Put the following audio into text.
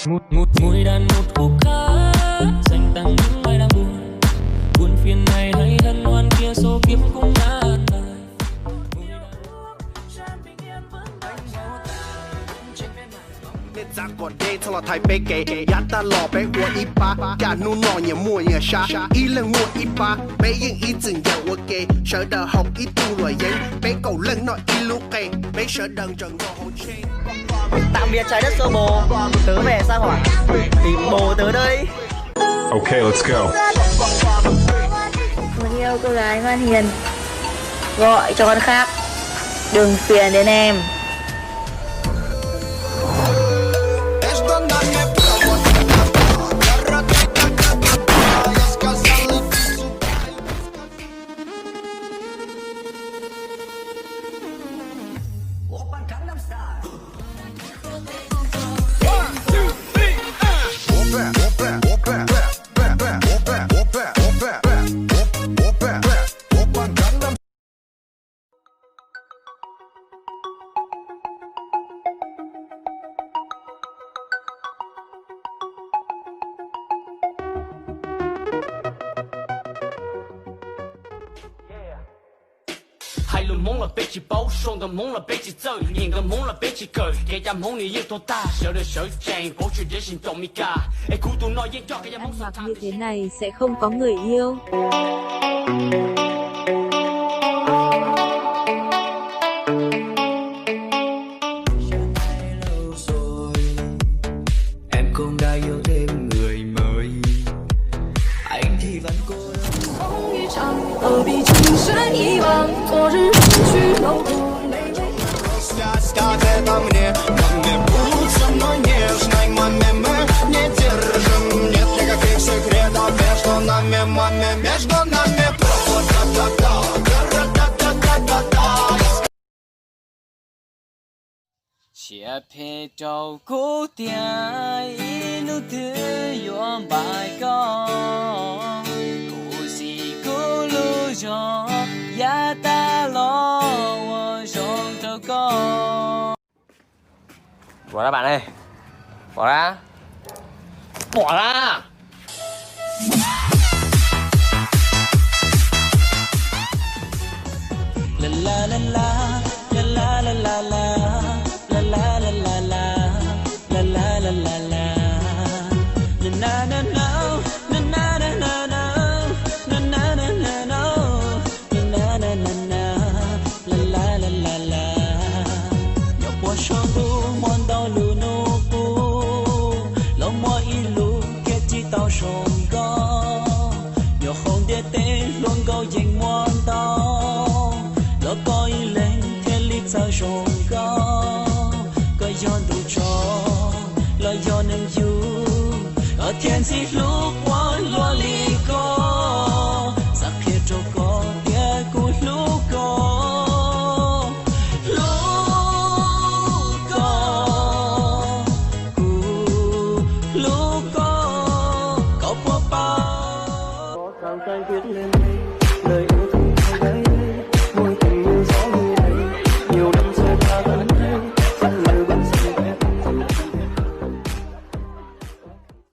Mùi đàn một khúc hát dành tặng những ai đang buồn, buồn phiền này hay hân hoan kia số kiếp cũng đã an bài.咋个的？从老台北给，亚达老北我一把，亚努诺也莫也杀，一人我一把，北影一整有我给，舍得học ít tu rồi giấy, bé cầu lưng nó y lu kề, bé sợ đần trần ngô hồ trên. Tạm biệt trái đất xô bồ, tớ về sao hỏa, tìm bồ tớ đây. Okay, let's go. Muốn yêu cô gái ngoan hiền, gọi cho con khác, đừng phiền đến em. Hai luôn muốn là biết chỉ bấu, xong tôi muốn là biết chỉ chơi, nhìn tôi muốn là biết chỉ cười, kẻ ra muốn đi yêu tôi ta, sợ đời sợ chàng, bố chuyện để xin chồng mi ca, ai cứu tôi nói với cho kẻ ra muốn Ăn mặc như thế này sẽ không có người yêu. Em cũng đã yêu thêm người mới, anh thì vẫn cô đơn. 何必情深一往，昨日人去楼空。Скажет мне, мне будут со мной нежной, маме, мы не держим, нет никаких секретов между нами, маме, между нами провод, chia phê trâu cố tiếng ilu thứ yuan bài con cố gì cố lu cho ya ta lo wo song cho con. Bỏ ra bạn ơi, bỏ ra, bỏ ra. La la la la la la la la. La la la la la la la la la na na na na na na na na na na na na na na na na la la la la nhỏ qua sông lu mòn đau lu nô pu lo mò ilu kia chỉ tao sông go nhỏ không để té luôn câu dành mòn đau lo coi lên thế lịch sao sông go do đủ cho là do nâng du ở thiên sĩ lúc